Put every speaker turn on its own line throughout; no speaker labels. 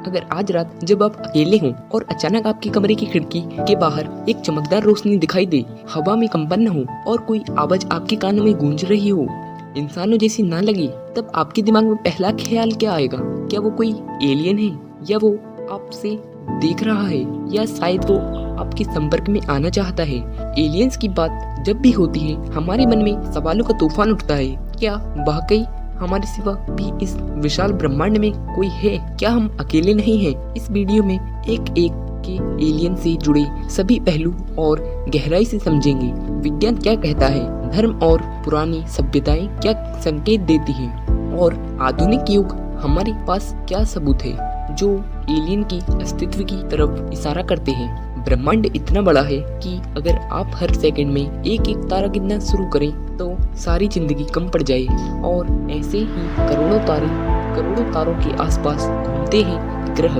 अगर आज रात जब आप अकेले हों और अचानक आपके कमरे की खिड़की के बाहर एक चमकदार रोशनी दिखाई दे, हवा में कंपन न हो और कोई आवाज आपके कानों में गूंज रही हो, इंसानों जैसी ना लगे, तब आपके दिमाग में पहला ख्याल क्या आएगा? क्या वो कोई एलियन है, या वो आपसे देख रहा है, या शायद वो आपके संपर्क में आना चाहता है? एलियंस की बात जब भी होती है, हमारे मन में सवालों का तूफान उठता है। क्या वाकई हमारे सिवा भी इस विशाल ब्रह्मांड में कोई है? क्या हम अकेले नहीं हैं? इस वीडियो में एक एक के एलियन से जुड़े सभी पहलू और गहराई से समझेंगे। विज्ञान क्या कहता है, धर्म और पुरानी सभ्यताएं क्या संकेत देती हैं, और आधुनिक युग हमारे पास क्या सबूत है जो एलियन की अस्तित्व की तरफ इशारा करते हैं। ब्रह्मांड इतना बड़ा है कि अगर आप हर सेकंड में एक एक तारा गिनना शुरू करें तो सारी जिंदगी कम पड़ जाए। और ऐसे ही करोड़ों तारों के आसपास घूमते हैं ग्रह,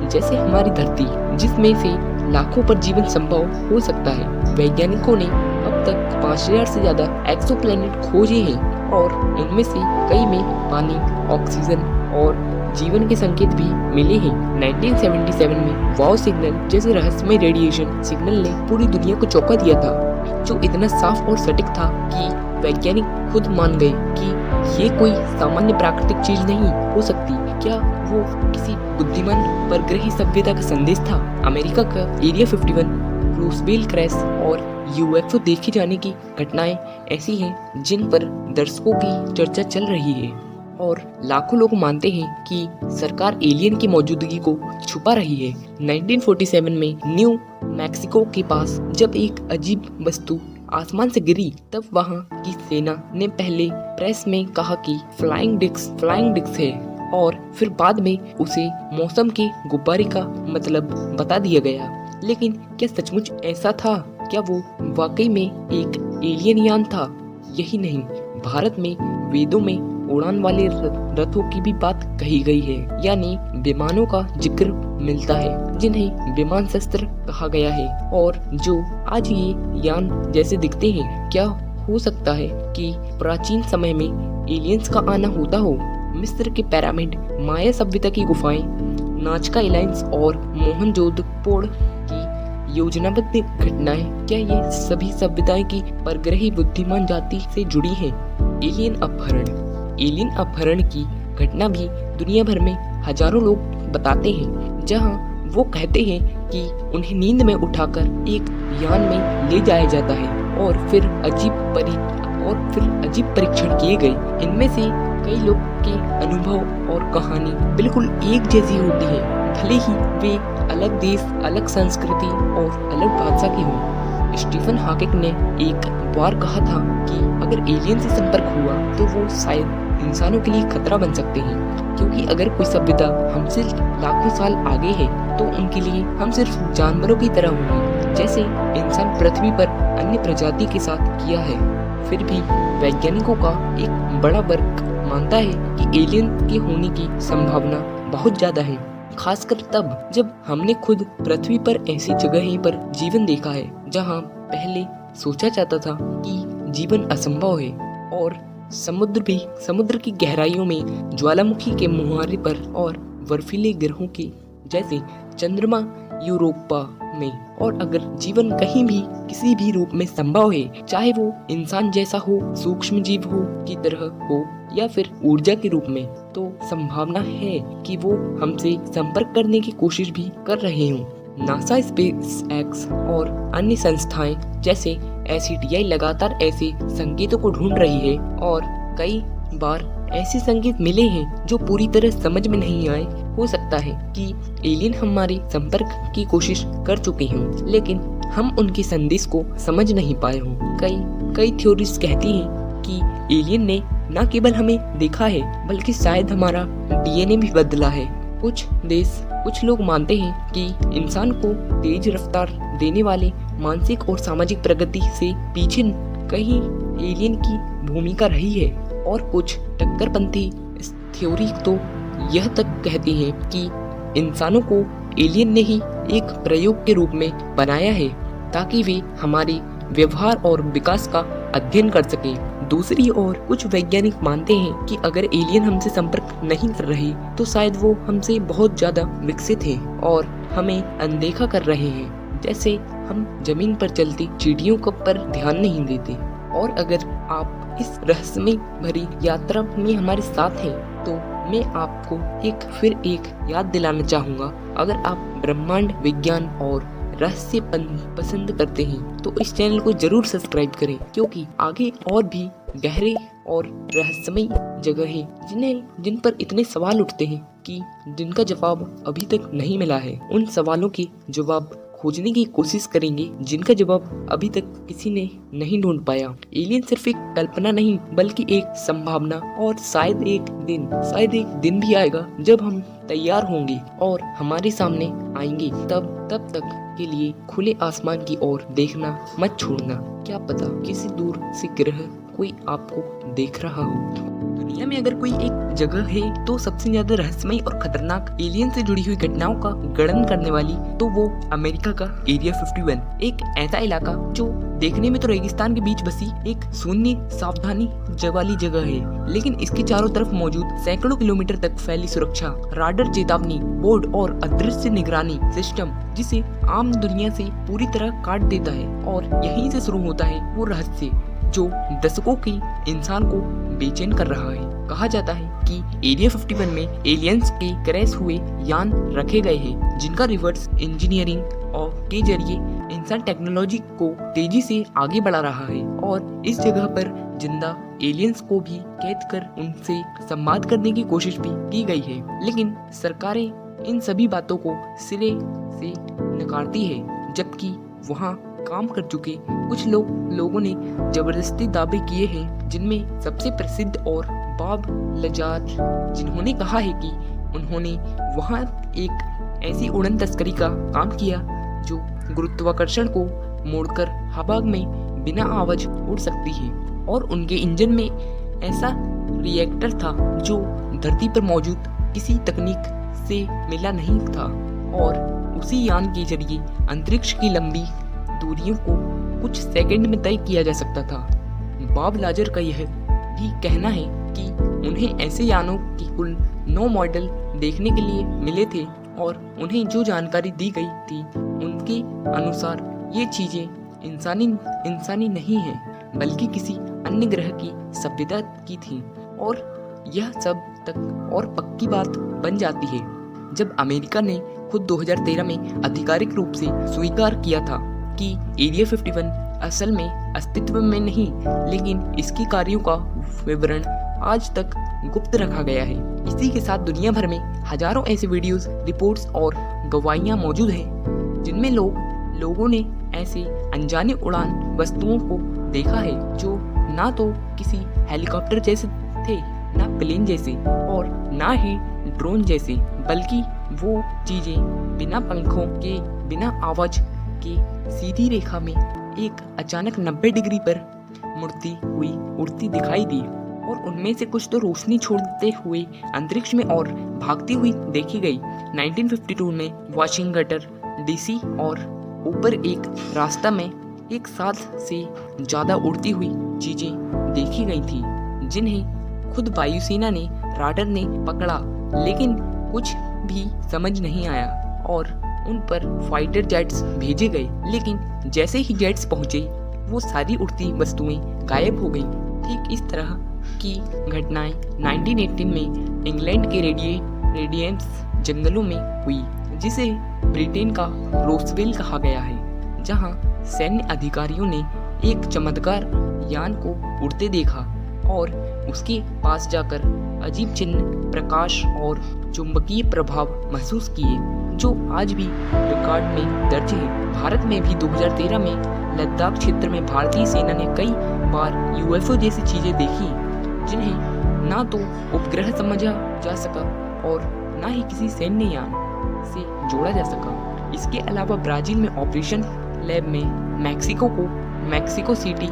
जैसे हमारी धरती, जिसमें से लाखों पर जीवन संभव हो सकता है। वैज्ञानिकों ने अब तक 5000 से ज्यादा एक्सोप्लैनेट खोजे हैं और इनमें से कई में पानी, ऑक्सीजन और जीवन के संकेत भी मिले हैं। 1977 में वाव सिग्नल जैसे रहस्यमय रेडिएशन सिग्नल ने पूरी दुनिया को चौंका दिया था, जो इतना साफ और सटीक था कि वैज्ञानिक खुद मान गए कि ये कोई सामान्य प्राकृतिक चीज नहीं हो सकती। क्या वो किसी बुद्धिमान परग्रही सभ्यता का संदेश था? अमेरिका का एरिया 51, रोसवेल क्रैश और यूएफओ देखे जाने की घटनाएं ऐसी हैं जिन पर दर्शकों की चर्चा चल रही है, और लाखों लोग मानते हैं कि सरकार एलियन की मौजूदगी को छुपा रही है। 1947 में न्यू मैक्सिको के पास जब एक अजीब वस्तु आसमान से गिरी, तब वहां की सेना ने पहले प्रेस में कहा कि फ्लाइंग डिस्क है, और फिर बाद में उसे मौसम के गुब्बारे का मतलब बता दिया गया। लेकिन क्या सचमुच ऐसा था? क्या वो वाकई में एक एलियन यान था? यही नहीं, भारत में वेदों में उड़ान वाले रथों की भी बात कही गई है, यानी विमानों का जिक्र मिलता है जिन्हें विमान शस्त्र कहा गया है, और जो आज ये यान जैसे दिखते हैं। क्या हो सकता है कि प्राचीन समय में एलियंस का आना होता हो? मिस्र के पिरामिड, माया सभ्यता की गुफाएं, नाजका एलायंस और मोहनजोदड़ो की योजनाबद्ध घटनाएं, क्या ये सभी सभ्यताएं की परग्रही बुद्धिमान जाति से जुड़ी हैं? एलियन अपहरण की घटना भी दुनिया भर में हजारों लोग बताते हैं, जहां वो कहते हैं कि उन्हें नींद में उठाकर एक यान में ले जाया जाता है और फिर अजीब परीक्षण किए गए। इनमें से कई लोग के अनुभव और कहानी बिल्कुल एक जैसी होती है, भले ही वे अलग देश, अलग संस्कृति और अलग भाषा की हों। स्टीफन हॉकिंग ने एक बार कहा था कि अगर एलियन से संपर्क हुआ तो वो शायद इंसानों के लिए खतरा बन सकते हैं, क्योंकि अगर कोई सभ्यता हमसे लाखों साल आगे है तो उनके लिए हम सिर्फ जानवरों की तरह होंगे, जैसे इंसान पृथ्वी पर अन्य प्रजाति के साथ किया है। फिर भी वैज्ञानिकों का एक बड़ा वर्ग मानता है कि एलियन के होने की संभावना बहुत ज्यादा है, खासकर तब जब हमने खुद पृथ्वी पर ऐसी जगह पर जीवन देखा है जहां पहले सोचा जाता था कि जीवन असंभव है, और समुद्र की गहराइयों में ज्वालामुखी के मुहारे पर और बर्फीले ग्रहों के जैसे चंद्रमा यूरोपा में। और अगर जीवन कहीं भी किसी भी रूप में संभव है, चाहे वो इंसान जैसा हो, सूक्ष्म जीव हो की तरह हो, या फिर ऊर्जा के रूप में, तो संभावना है कि वो हमसे संपर्क करने की कोशिश भी कर रहे हों। नासा, स्पेस एक्स और अन्य संस्थाएं जैसे SETI लगातार ऐसे संकेतों को ढूंढ रही है, और कई बार ऐसे संकेत मिले हैं जो पूरी तरह समझ में नहीं आए। हो सकता है कि एलियन हमारे संपर्क की कोशिश कर चुके हों, लेकिन हम उनके संदेश को समझ नहीं पाए हों। कई थ्योरीज कहती हैं कि एलियन ने न केवल हमें देखा है, बल्कि शायद हमारा DNA भी बदला है। कुछ लोग मानते हैं कि इंसान को तेज रफ्तार देने वाले मानसिक और सामाजिक प्रगति से पीछे कहीं एलियन की भूमिका रही है, और कुछ टक्करपंथी थ्योरी तो यह तक कहती हैं कि इंसानों को एलियन ने ही एक प्रयोग के रूप में बनाया है ताकि वे हमारे व्यवहार और विकास का अध्ययन कर सकें। दूसरी ओर कुछ वैज्ञानिक मानते हैं कि अगर एलियन हमसे संपर्क नहीं कर रहे तो शायद वो हमसे बहुत ज्यादा विकसित हैं और हमें अनदेखा कर रहे हैं, जैसे हम जमीन पर चलती चींटियों पर ध्यान नहीं देते। और अगर आप इस रहस्यमय भरी यात्रा में हमारे साथ हैं तो मैं आपको फिर एक याद दिलाना चाहूँगा, अगर आप ब्रह्मांड, विज्ञान और रहस्य पसंद करते हैं तो इस चैनल को जरूर सब्सक्राइब करें, क्योंकि आगे और भी गहरे और रहस्यमय जगह है जिन पर इतने सवाल उठते हैं कि जिनका जवाब अभी तक नहीं मिला है। उन सवालों के जवाब खोजने की कोशिश करेंगे जिनका जवाब अभी तक किसी ने नहीं ढूंढ पाया। एलियन सिर्फ एक कल्पना नहीं बल्कि एक संभावना, और शायद एक दिन भी आएगा जब हम तैयार होंगे और हमारे सामने आएंगे। तब तक के लिए खुले आसमान की ओर देखना मत छोड़ना। क्या पता किसी दूर से ग्रह कोई आपको देख रहा हो। दुनिया में अगर कोई एक जगह है तो सबसे ज्यादा रहस्यमय और खतरनाक एलियन से जुड़ी हुई घटनाओं का गणन करने वाली, तो वो अमेरिका का एरिया 51, एक ऐसा इलाका जो देखने में तो रेगिस्तान के बीच बसी एक शून्य सावधानी वाली जगह है, लेकिन इसके चारों तरफ मौजूद सैकड़ों किलोमीटर तक फैली सुरक्षा, राडार चेतावनी बोर्ड और अदृश्य निगरानी सिस्टम जिसे आम दुनिया से पूरी तरह काट देता है। और यहीं से शुरू होता है वो रहस्य जो दशकों के इंसान को बेचैन कर रहा है। कहा जाता है कि एरिया 51 में एलियंस के क्रैश हुए यान रखे गए हैं, जिनका रिवर्स इंजीनियरिंग के जरिए इंसान टेक्नोलॉजी को तेजी से आगे बढ़ा रहा है। और इस जगह पर जिंदा एलियंस को भी कैद कर उनसे संवाद करने की कोशिश भी की गई है, लेकिन सरकारें इन सभी बातों को सिरे से नकारती है। जबकि वहाँ काम कर चुके कुछ लोगों ने जबरदस्ती दावे किए हैं, जिनमें सबसे प्रसिद्ध और बॉब लजार, जिन्होंने कहा है कि उन्होंने वहां एक ऐसी उड़न तस्करी का काम किया जो गुरुत्वाकर्षण को मोड़कर हवा में बिना आवाज उड़ सकती है। और उनके इंजन में ऐसा रिएक्टर था जो धरती पर मौजूद किसी तकनीक से मिला नहीं था, और उसी यान के जरिए अंतरिक्ष की लंबी दूरियों को कुछ सेकंड में तय किया जा सकता था। बॉब लाजर का यह भी कहना है कि उन्हें ऐसे यानों के कुल 9 मॉडल देखने के लिए मिले थे, और उन्हें जो जानकारी दी गई थी उनके अनुसार ये चीजें इंसानी नहीं है बल्कि किसी अन्य ग्रह की सभ्यता की थी। और यह सब तक और पक्की बात बन जाती है जब अमेरिका ने खुद 2013 में आधिकारिक रूप से स्वीकार किया था कि एरिया 51 असल में अस्तित्व में नहीं, लेकिन इसकी कार्यों का विवरण आज तक गुप्त रखा गया है। इसी के साथ दुनिया भर में हजारों ऐसे वीडियोस, रिपोर्ट्स और गवाहियां मौजूद हैं जिनमें लोगों ने ऐसे अनजाने उड़ान वस्तुओं को देखा है जो ना तो किसी हेलीकॉप्टर जैसे थे, ना प्लेन जैसे, और ना ही ड्रोन जैसे, बल्कि वो चीजें बिना पंखों के, बिना आवाज के सीधी रेखा में एक अचानक 90 डिग्री पर मुड़ती हुई उड़ती दिखाई दी। और उनमें से कुछ तो रोशनी छोड़ते हुए अंतरिक्ष में और भागती हुई देखी गई। 1952 में वाशिंगटन डीसी और ऊपर एक रास्ता में एक साथ से ज्यादा उड़ती हुई चीजें देखी गई थी, जिन्हें खुद वायुसेना ने राडार ने पकड़ा, लेकिन कुछ भी समझ नहीं आया और उन पर फाइटर जेट्स भेजे गए। लेकिन जैसे ही जेट्स पहुंचे वो सारी उड़ती वस्तुएं गायब हो गई। ठीक इस तरह की घटनाएं 1918 में इंग्लैंड के रेडियम्स जंगलों में हुई, जिसे ब्रिटेन का रोसवेल कहा गया है, जहां सैन्य अधिकारियों ने एक चमत्कार यान को उड़ते देखा और उसके पास जाकर अजीब चिन्ह, प्रकाश और चुंबकीय प्रभाव महसूस किए, जो आज भी रिकॉर्ड में दर्ज है। भारत में भी 2013 में लद्दाख क्षेत्र में भारतीय सेना ने कई बार यूएफओ जैसी चीजें देखी, जिन्हें ना तो उपग्रह समझा जा सका और ना ही किसी सैन्य यान से जोड़ा जा सका। इसके अलावा ब्राजील में ऑपरेशन लैब में मैक्सिको सिटी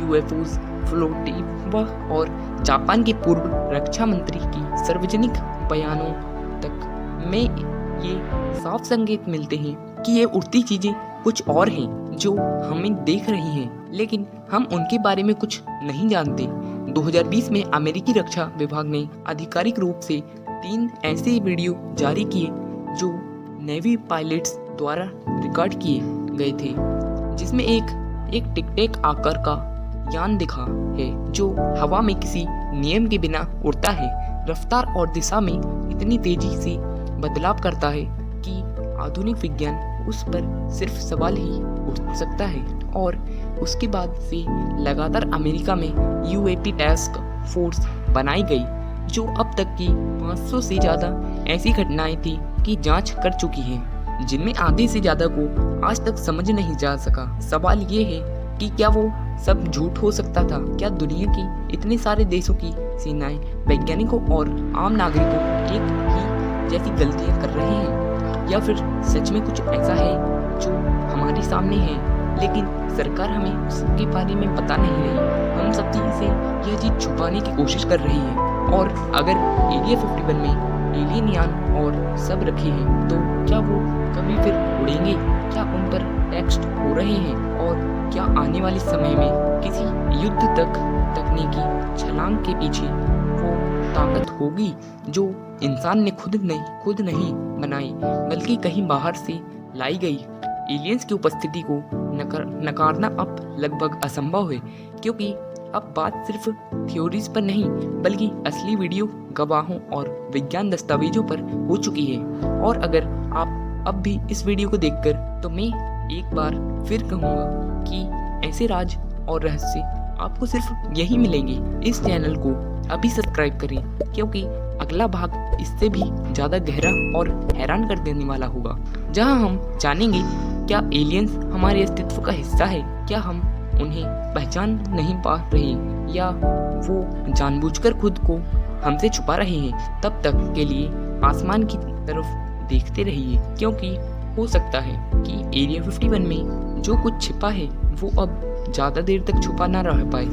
यूएफओज फ्लोटिवा और जापान के पूर्व रक्षा मंत्री की सार्वजनिक बयानों तक में ये साफ संकेत मिलते हैं कि ये उड़ती चीजें कुछ और हैं जो हमें देख रही हैं, लेकिन हम उनके बारे में कुछ नहीं जानते। 2020 में अमेरिकी रक्षा विभाग ने आधिकारिक रूप से 3 ऐसे वीडियो जारी किए जो नेवी पायलट्स द्वारा रिकॉर्ड किए गए थे, जिसमें एक टिक टैक आकार का यान दिखा है जो हवा में किसी नियम के बिना उड़ता है, रफ्तार और दिशा में इतनी तेजी से बदलाव करता है कि आधुनिक विज्ञान उस पर सिर्फ सवाल ही उठ सकता है। और उसके बाद से लगातार अमेरिका में यूएपी टास्क फोर्स बनाई गई जो अब तक की 500 से ज़्यादा ऐसी घटनाएं थी कि जांच कर चुकी हैं, जिनमें आधे से ज़्यादा को आज तक समझ नहीं जा सका। सवाल ये है कि क्या वो सब झूठ हो सकता था? क्या दुनिया की इतने सारे देशों की सेनाएं वैज्ञानिकों और आम नागरिकों एक ही जैसी गलतियां कर रहे हैं, या फिर सच में कुछ ऐसा है जो हमारे सामने है लेकिन सरकार हमें उसके बारे में बता नहीं रही? हम सब से यह चीज़ छुपाने की कोशिश कर रही है। और अगर एरिया 51 में एलियन यान और सब रखे हैं तो क्या वो कभी फिर उड़ेंगे? क्या उन पर टेस्ट हो रहे हैं? और क्या आने वाले समय में किसी युद्ध तक तकनीकी छलांग के पीछे वो ताकत होगी जो इंसान ने खुद नहीं बनाई बल्कि कहीं बाहर से लाई गई? एलियंस की उपस्थिति को नकारना अब लगभग असंभव है, क्योंकि अब बात सिर्फ थ्योरीज पर नहीं बल्कि असली वीडियो गवाहों और विज्ञान दस्तावेजों पर हो चुकी है। और अगर आप अब भी इस वीडियो को देखकर, तो मैं एक बार फिर कहूँगा कि ऐसे राज और रहस्य आपको सिर्फ यही मिलेंगे। इस चैनल को अभी सब्सक्राइब करें, क्योंकि अगला भाग इससे भी ज़्यादा गहरा और हैरान कर देने वाला होगा, जहां हम जानेंगे क्या एलियंस हमारे अस्तित्व का हिस्सा है, क्या हम उन्हें पहचान नहीं पा रहे या वो जानबूझकर खुद को हमसे छुपा रहे हैं। तब तक के लिए आसमान की तरफ देखते रहिए, क्योंकि हो सकता है कि एरिया 51 में जो कुछ छिपा है वो अब ज़्यादा देर तक छुपा ना रह पाए।